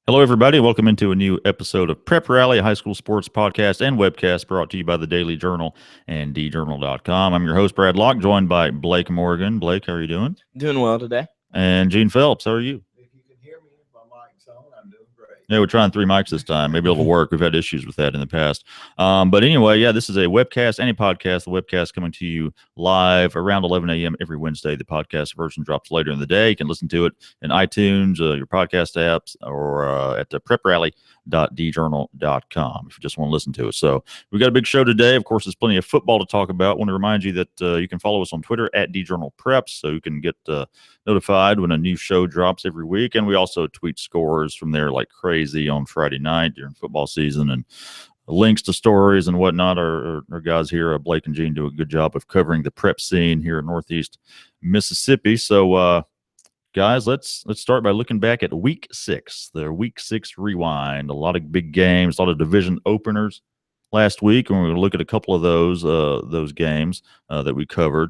Hello, everybody. Welcome into a new episode of Prep Rally, a high school sports podcast and webcast brought to you by the Daily Journal and djournal.com. I'm your host, Brad Locke, joined by Blake Morgan. Blake, how are you doing? Doing well today. And Gene Phelps, how are you? If you can hear me, if my mic's on, I'm doing great. Yeah, we're trying 3 mics this time. Maybe it'll work. We've had issues with that in the past. But anyway, yeah, this is a webcast and a podcast. The webcast coming to you live around 11 a.m. every Wednesday. The podcast version drops later in the day. You can listen to it in iTunes, your podcast apps, or at the preprally.djournal.com if you just want to listen to it. So we've got a big show today. Of course, there's plenty of football to talk about. I want to remind you that you can follow us on Twitter at djournalpreps so you can get notified when a new show drops every week. And we also tweet scores from there like crazy on Friday night during football season, and links to stories and whatnot. Our guys here, Blake and Gene, do a good job of covering the prep scene here in Northeast Mississippi. So, guys, let's start by looking back at Week 6, the Week 6 rewind. A lot of big games, a lot of division openers last week, and we're going to look at a couple of those games that we covered.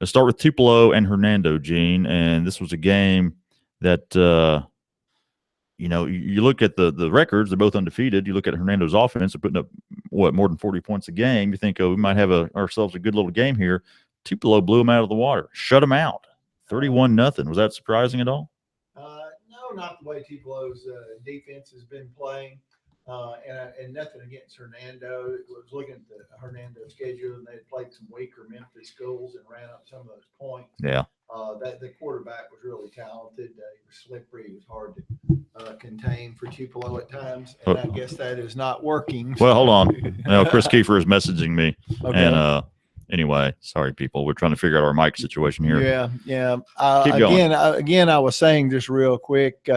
Let's start with Tupelo and Hernando, Gene, and this was a game that you look at the records; they're both undefeated. You look at Hernando's offense; they're putting up more than 40 points a game. You think, oh, we might have ourselves a good little game here. Tupelo blew them out of the water, shut them out, 31-0. Was that surprising at all? No, not the way Tupelo's defense has been playing. And nothing against Hernando. I was looking at the Hernando schedule, and they had played some weaker Memphis schools and ran up some of those points. Yeah. That the quarterback was really talented. He was slippery. He was hard to contain for Tupelo at times, and I guess that is not working. Well, hold on. Chris Kiefer is messaging me, Okay. and anyway, sorry, people. We're trying to figure out our mic situation here. Yeah. Keep going. Again, I was saying just real quick.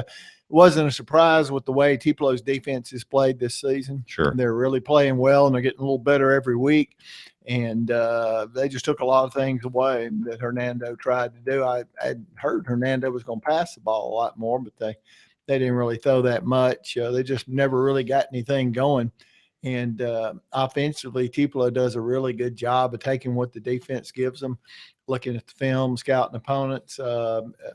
Wasn't a surprise with the way Tupelo's defense has played this season. Sure. They're really playing well, and they're getting a little better every week. And they just took a lot of things away that Hernando tried to do. I had heard Hernando was going to pass the ball a lot more, but they didn't really throw that much. They just never really got anything going. And offensively, Tupelo does a really good job of taking what the defense gives them, looking at the film, scouting opponents.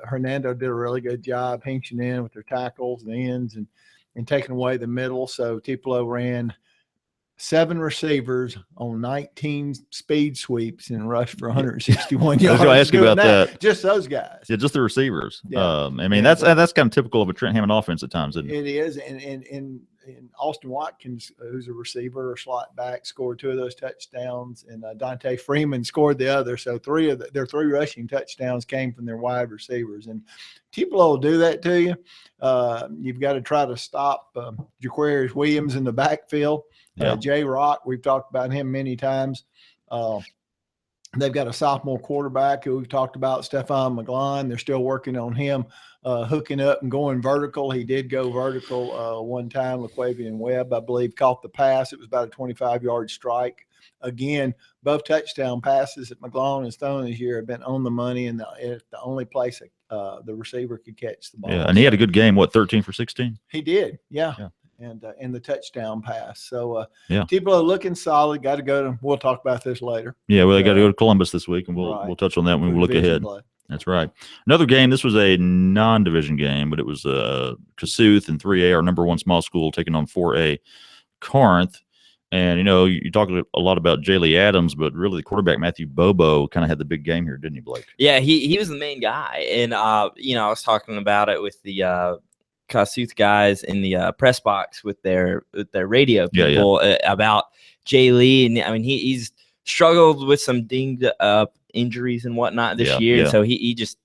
Hernando did a really good job hinching in with their tackles and ends and taking away the middle. So Tupelo ran 7 receivers on 19 speed sweeps and rushed for 161 yards. I was going to ask you about that. Just those guys. Yeah, just the receivers. Yeah. That's kind of typical of a Trent Hammond offense at times, isn't it? It is. And Austin Watkins, who's a receiver or slot back, scored 2 of those touchdowns, and Dante Freeman scored the other. So their 3 rushing touchdowns came from their wide receivers. And Tupelo will do that to you. You've got to try to stop Jaquarius Williams in the backfield. Yeah. Jay Rock, we've talked about him many times. They've got a sophomore quarterback who we've talked about, Stephon McGlon. They're still working on him hooking up and going vertical. He did go vertical one time. LaQuavian Webb, I believe, caught the pass. It was about a 25-yard strike. Again, both touchdown passes that McGlon has thrown this year have been on the money, and the only place the receiver could catch the ball. Yeah, and he had a good game, 13 for 16? He did, yeah. And the touchdown pass. So yeah, Tupelo looking solid. Got to go to. We'll talk about this later. Yeah, well, they got to go to Columbus this week, and we'll touch on that when we look ahead. Play. That's right. Another game. This was a non-division game, but it was Kossuth in 3A, our number 1 small school, taking on 4A Corinth. And you talk a lot about Jaylee Adams, but really the quarterback Matthew Bobo kind of had the big game here, didn't he, Blake? Yeah, he was the main guy, and I was talking about it with the Kossuth guys in the press box with their radio people about Jay Lee, and I mean he's struggled with some dinged up injuries and whatnot this year, so he just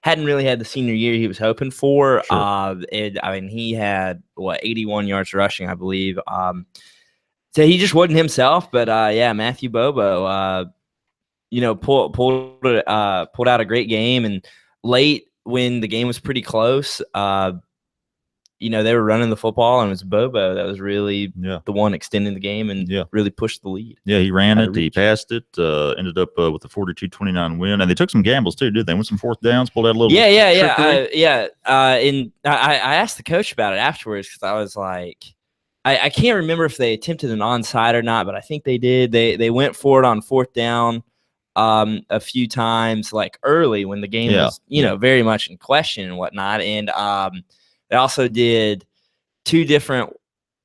hadn't really had the senior year he was hoping for. Sure. He had 81 yards rushing, I believe. So he just wasn't himself, but Matthew Bobo, pulled out a great game, and late when the game was pretty close. They were running the football, and it was Bobo that was really the one extending the game and really pushed the lead. Yeah, he ran it. He passed it, ended up with a 42-29 win. And they took some gambles, too, did they? Went some 4th downs, pulled out a little And I asked the coach about it afterwards because I was like, I can't remember if they attempted an onside or not, but I think they did. They went for it on 4th down a few times, like early when the game was, very much in question and whatnot. And they also did two different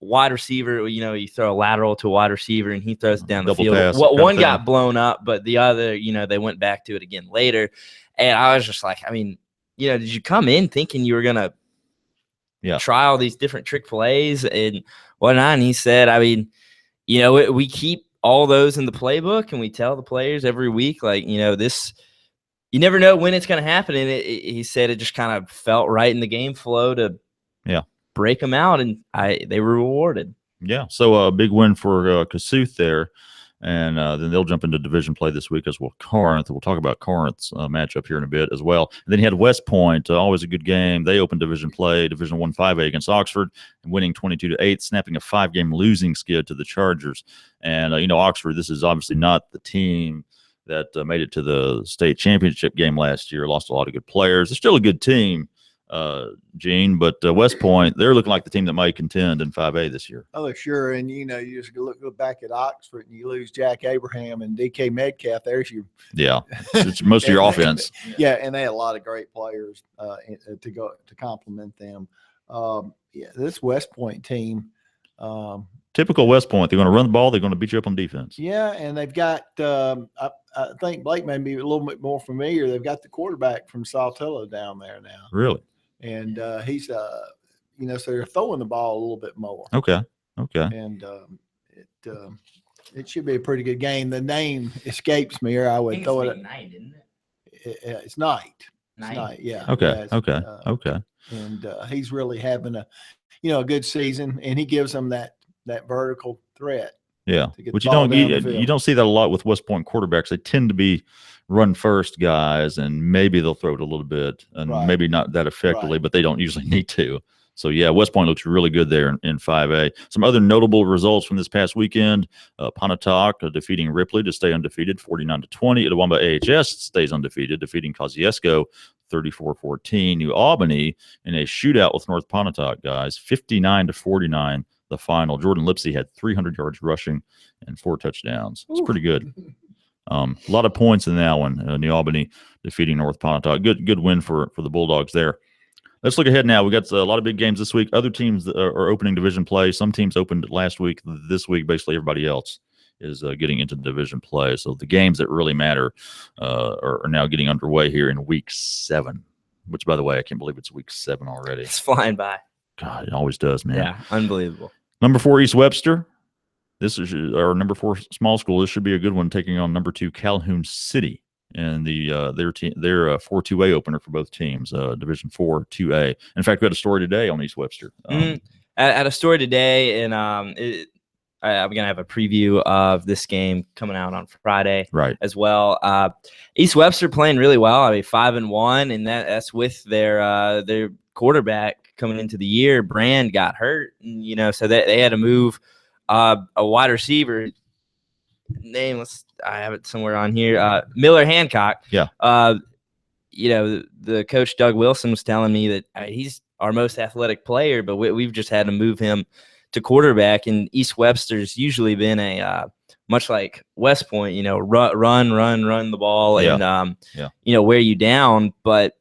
wide receiver. You know, you throw a lateral to a wide receiver, and he throws it down the Double field. pass, One got blown up, but the other, you know, they went back to it again later. And I was just like, I mean, you know, did you come in thinking you were gonna try all these different trick plays and whatnot? And he said, I mean, you know, we keep all those in the playbook, and we tell the players every week, like, you know, this. You never know when it's going to happen, and he said it just kind of felt right in the game flow to break them out, and they were rewarded. Yeah, so a big win for Kossuth there, and then they'll jump into division play this week as well. Corinth, we'll talk about Corinth's matchup here in a bit as well. And then he had West Point, always a good game. They opened division play, Division 1 5A against Oxford, and winning 22-8, snapping a 5-game losing skid to the Chargers. And you know, Oxford, this is obviously not the team that made it to the state championship game last year. Lost a lot of good players. They're still a good team, Gene, but West Point, they're looking like the team that might contend in 5A this year. Oh, sure. And, you know, you just look back at Oxford and you lose Jack Abraham and DK Metcalf. There's your – yeah, it's most of your offense. Yeah, and they had a lot of great players to complement them. This West Point team typical West Point. They're going to run the ball. They're going to beat you up on defense. Yeah, and they've got I think Blake may be a little bit more familiar. They've got the quarterback from Saltillo down there now. Really? And he's you know, so they're throwing the ball a little bit more. Okay. And it should be a pretty good game. The name escapes me, or I would throw it. Night, isn't it? It's Night. Night. Yeah. Okay. Yeah, Okay. And he's really having a good season, and he gives them that vertical threat. Yeah, but you don't see that a lot with West Point quarterbacks. They tend to be run first guys, and maybe they'll throw it a little bit, and maybe not that effectively, but they don't usually need to. So yeah, West Point looks really good there in 5A. Some other notable results from this past weekend: Pontotoc defeating Ripley to stay undefeated, 49-20. Itawamba AHS stays undefeated, defeating Kosciuszko 34-14. New Albany in a shootout with North Pontotoc, guys, 59-49. The final. Jordan Lipsey had 300 yards rushing and 4 touchdowns. It's pretty good. A lot of points in that one. New Albany defeating North Pontotoc. Good win for the Bulldogs there. Let's look ahead now. We got a lot of big games this week. Other teams that are opening division play. Some teams opened last week. This week, basically everybody else is getting into division play. So the games that really matter are now getting underway here in week 7. Which, by the way, I can't believe it's week 7 already. It's flying by. God, it always does, man. Yeah, unbelievable. Number 4, East Webster. This is our number 4 small school. This should be a good one, taking on number 2 Calhoun City and their 4-2A opener for both teams, Division 4 2A. In fact, we had a story today on East Webster. At a story today, and I'm gonna have a preview of this game coming out on Friday, right? As well. East Webster playing really well. I mean, 5-1, and that's with their quarterback coming into the year. Brand got hurt, and, you know, so they had to move a wide receiver name. I have it somewhere on here. Miller Hancock. Yeah. You know, the coach Doug Wilson was telling me that he's our most athletic player, but we've just had to move him to quarterback. And East Webster's usually been a much like West Point, you know, run the ball and you know, wear you down. But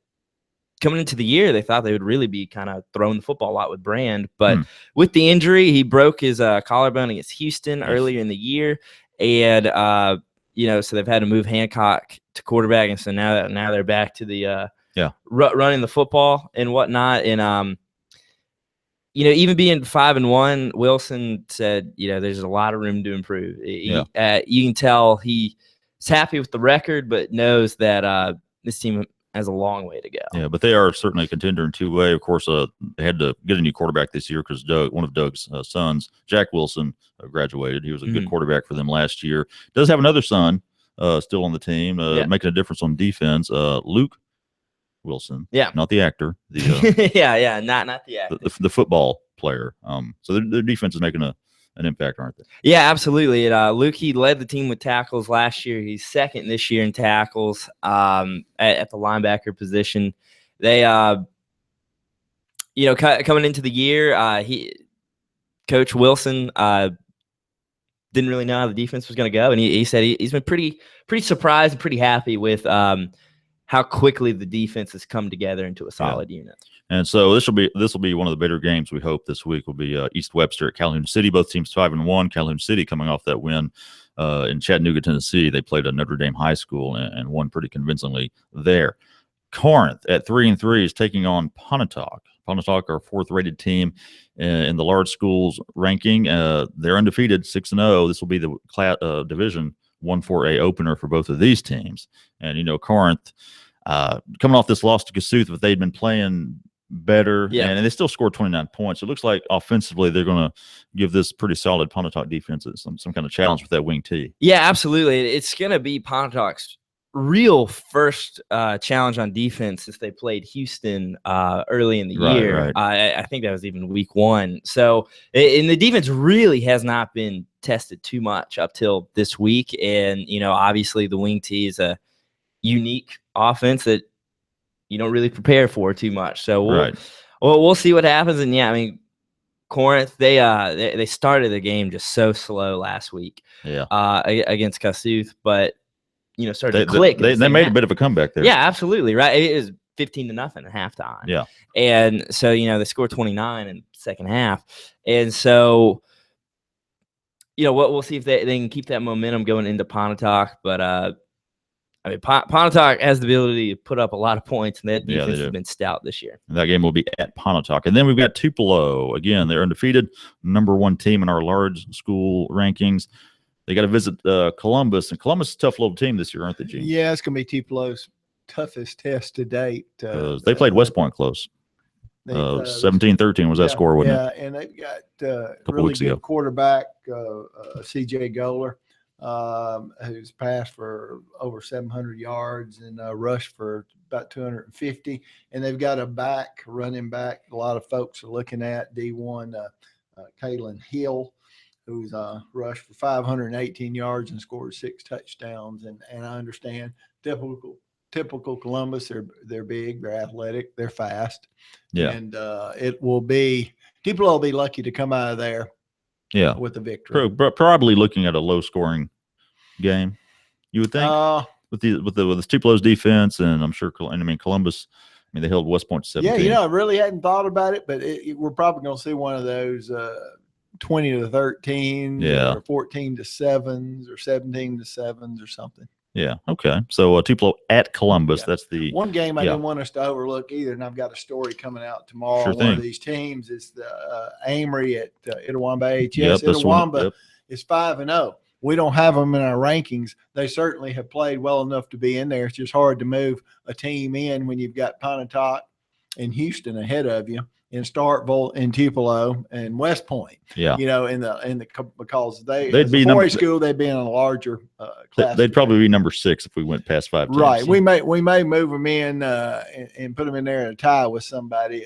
coming into the year, they thought they would really be kind of throwing the football a lot with Brand. But with the injury, he broke his collarbone against Houston earlier in the year. And, you know, so they've had to move Hancock to quarterback. And so now they're back to the running the football and whatnot. And, you know, even being 5-1, Wilson said, you know, there's a lot of room to improve. You can tell he's happy with the record, but knows that this team has a long way to go. Yeah, but they are certainly a contender in 2A. Of course, they had to get a new quarterback this year because one of Doug's sons, Jack Wilson, graduated. He was a good quarterback for them last year. Does have another son still on the team, making a difference on defense. Luke Wilson, not the actor. The not the actor. The football player. So their defense is making an impact, aren't they? Yeah, absolutely. And Luke, he led the team with tackles last year. He's second this year in tackles at the linebacker position. They, you know, coming into the year, Coach Wilson didn't really know how the defense was going to go, and he said he's been pretty surprised and pretty happy with how quickly the defense has come together into a solid unit. And so this will be one of the better games we hope this week. Will be East Webster at Calhoun City. Both teams 5-1. Calhoun City coming off that win in Chattanooga, Tennessee. They played at Notre Dame High School and won pretty convincingly there. Corinth at 3-3 is taking on Pontotoc. Pontotoc, our fourth-rated team in the large schools ranking. They're undefeated, 6-0. This will be the Division 1-4A opener for both of these teams. And Corinth coming off this loss to Kossuth, but they'd been playing better, and they still scored 29 points. It looks like offensively they're going to give this pretty solid Pontotoc defense some kind of challenge with that wing tee. Yeah, absolutely. It's going to be Pontotoc's real first challenge on defense since they played Houston early in the year. Right. I think that was even week 1. So, and the defense really has not been tested too much up till this week. And, obviously the wing tee is a unique offense that you don't really prepare for too much. So we'll see what happens. And I mean, Corinth, they started the game just so slow last week against Kossuth, but started to click. They made a bit of a comeback there. Yeah, absolutely. Right. It was 15-0 at halftime. Yeah. And so, they scored 29 in the second half. And so, we'll see if they can keep that momentum going into Pontotoc. But I mean, Pontotoc has the ability to put up a lot of points, and that defense has been stout this year. And that game will be at Pontotoc. And then we've got Tupelo. Again, they're undefeated, #1 team in our large school rankings. They got to visit Columbus, and Columbus is a tough little team this year, aren't they, Gene? Yeah, it's going to be Tupelo's toughest test to date. They played West Point close. 17-13 was that score, wasn't it? Yeah, and they've got a really good quarterback, C.J. Goler. Who's passed for over 700 yards and rushed for about 250. And they've got a running back, a lot of folks are looking at, D1, Kalen Hill, who's rushed for 518 yards and scored 6 touchdowns. And I understand typical Columbus, they're big, they're athletic, they're fast. Yeah. And people will be lucky to come out of there. Yeah, with the victory. Probably looking at a low-scoring game, you would think, with the Tupelo's defense, and I'm sure. Columbus. They held West Point 17. Yeah, I really hadn't thought about it, but we're probably going to see one of those 20-13, or 14-7s, or 17-7s, or something. Yeah. Okay. So Tupelo at Columbus. Yeah. That's the one game I didn't want us to overlook either. And I've got a story coming out tomorrow on one of these teams. It's the Amory at Itawamba AHS. Yep, Itawamba is 5-0. We don't have them in our rankings. They certainly have played well enough to be in there. It's just hard to move a team in when you've got Pontotoc and Houston ahead of you, in Starkville and Tupelo and West Point. Yeah. Because they'd be number school, they'd be in a larger class. They'd probably be number 6 if we went past 5 teams. Right. We may move them in and put them in there in a tie with somebody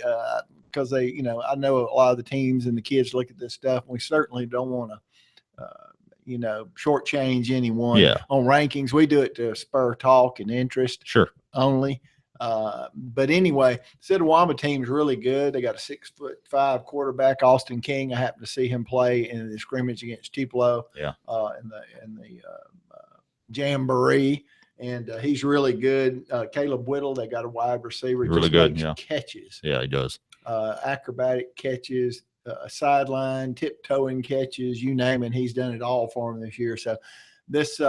because I know a lot of the teams and the kids look at this stuff, and we certainly don't want to shortchange anyone on rankings. We do it to spur talk and interest only. But anyway, Itawamba team's really good. They got a 6'5" quarterback, Austin King. I happened to see him play in the scrimmage against Tupelo in the Jamboree, and he's really good. Caleb Whittle, they got a wide receiver, really good, catches. Yeah, he does. Acrobatic catches, sideline, tiptoeing catches, you name it. He's done it all for them this year. So this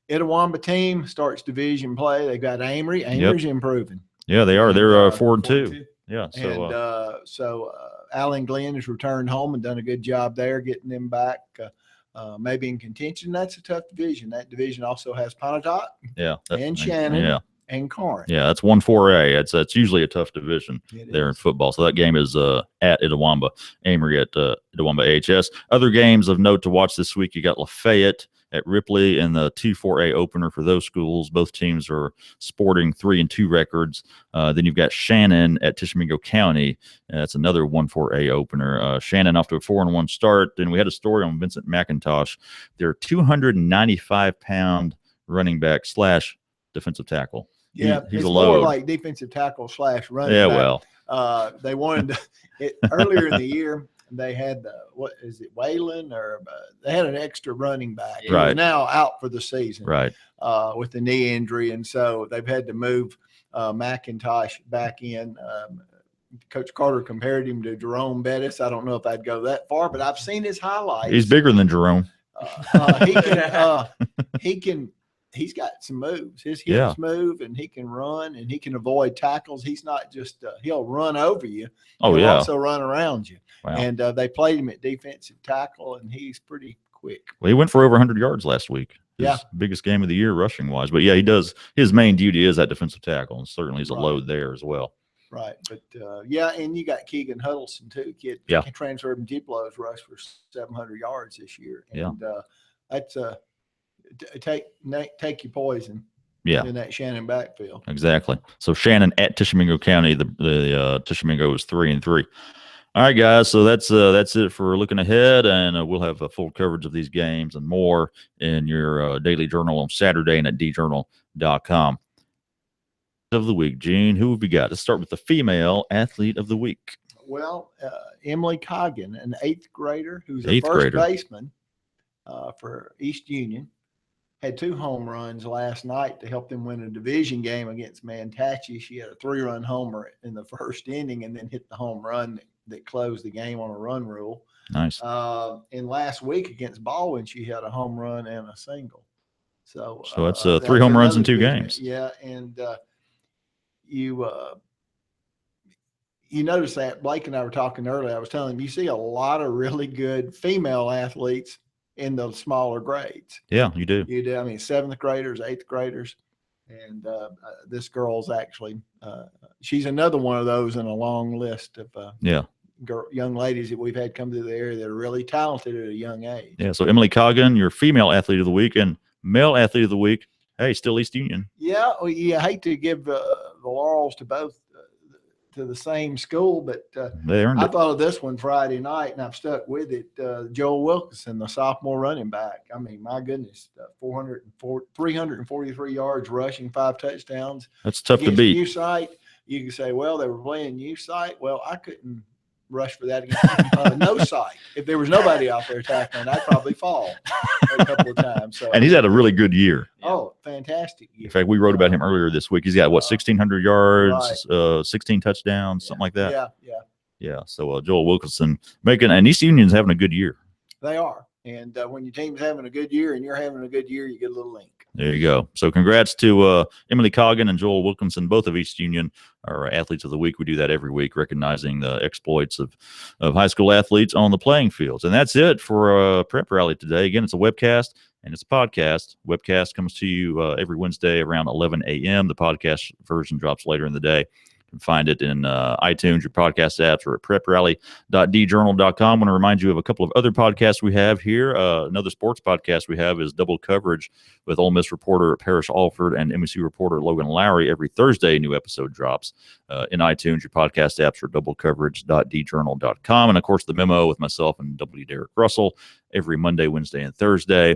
Itawamba team starts division play. They got Amory. Amory's improving. Yeah, they are. They're 4-2. Yeah. So Alan Glenn has returned home and done a good job there, getting them back maybe in contention. That's a tough division. That division also has Pontotoc. And Shannon. Yeah. And Corinth. Yeah, that's 1-4A. That's usually a tough division there in football. So that game is at Itawamba, Amory at Itawamba AHS. Other games of note to watch this week, you got Lafayette at Ripley in the 2-4A opener for those schools. Both teams are sporting 3-2 records. Then you've got Shannon at Tishomingo County. That's another 1-4A opener. Shannon off to a 4-1 start. Then we had a story on Vincent McIntosh. They're 295-pound running back / defensive tackle. Yeah, he's it's a load. More like defensive tackle / running back. Well. They wanted earlier in the year. They had Whalen they had an extra running back. Right. He's now out for the season. Right. With the knee injury, and so they've had to move McIntosh back in. Coach Carter compared him to Jerome Bettis. I don't know if I'd go that far, but I've seen his highlights. He's bigger than Jerome. He's got some moves. His hips move, and he can run, and he can avoid tackles. He's not just he'll run over you. He'll also run around you. Wow. And they played him at defensive tackle, and he's pretty quick. Well, he went for over 100 yards last week. His biggest game of the year rushing wise. But yeah, he does. His main duty is that defensive tackle, and certainly is a load there as well. Right, but and you got Keegan Huddleston too. Kid transferred from Tupelo's rush for 700 yards this year, and that's take your poison. Yeah, in that Shannon backfield. Exactly. So Shannon at Tishomingo County. The Tishomingo is 3-3. All right, guys. So that's it for looking ahead, and we'll have a full coverage of these games and more in your daily journal on Saturday and at djournal.com. Of the week, Gene, who have we got? Let's start with the female athlete of the week. Well, Emily Coggin, an 8th grader who's a first baseman for East Union, had 2 home runs last night to help them win a division game against Mantachi. She had a 3-run homer in the first inning and then hit the home run that closed the game on a run rule. Nice. And last week against Baldwin, she had a home run and a single. So that's 3 home runs in 2 games. Yeah, and you notice that Blake and I were talking earlier. I was telling him you see a lot of really good female athletes in the smaller grades. Yeah, you do. You do. I mean, 7th graders, 8th graders, and this girl's actually she's another one of those in a long list of young ladies that we've had come to the area that are really talented at a young age. Yeah. So Emily Coggin, your female athlete of the week, and male athlete of the week. Hey, still East Union. Yeah, well, you hate to give the laurels to both to the same school, but I thought of this one Friday night, and I've stuck with it. Joel Wilkinson, the sophomore running back. I mean, my goodness, 343 yards rushing, 5 touchdowns. That's tough to beat. U site, you can say, well, they were playing U site. Well, I couldn't rush for that against no site. If there was nobody out there tackling, I'd probably fall a couple of times. So, and he's had a really good year. Oh, fantastic year. In fact, we wrote about him earlier this week. He's got 1,600 yards, 16 touchdowns, something like that. Yeah. So Joel Wilkinson and East Union's having a good year. They are. And when your team's having a good year and you're having a good year, you get a little link. There you go. So congrats to Emily Coggin and Joel Wilkinson, both of East Union, our athletes of the week. We do that every week, recognizing the exploits of high school athletes on the playing fields. And that's it for Prep Rally today. Again, it's a webcast and it's a podcast. Webcast comes to you every Wednesday around 11 a.m. The podcast version drops later in the day. You can find it in iTunes, your podcast apps, or at preprally.djournal.com. I want to remind you of a couple of other podcasts we have here. Another sports podcast we have is Double Coverage with Ole Miss reporter Parrish Alford and MSU reporter Logan Lowry. Every Thursday, a new episode drops in iTunes, your podcast apps, or doublecoverage.djournal.com. And, of course, The Memo with myself and W. Derek Russell every Monday, Wednesday, and Thursday.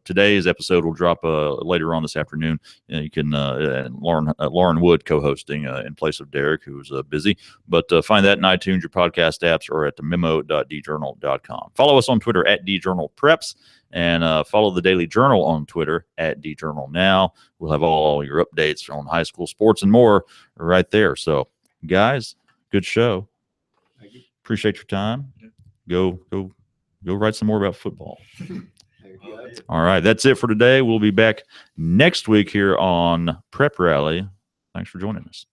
Today's episode will drop later on this afternoon. You can Lauren Wood co-hosting in place of Derek, who's busy. But find that in iTunes, your podcast apps, or at thememo.djournal.com. Follow us on Twitter at djournalpreps, and follow the Daily Journal on Twitter at djournalnow. We'll have all your updates on high school sports and more right there. So, guys, good show. Thank you. Appreciate your time. Go write some more about football. All right. That's it for today. We'll be back next week here on Prep Rally. Thanks for joining us.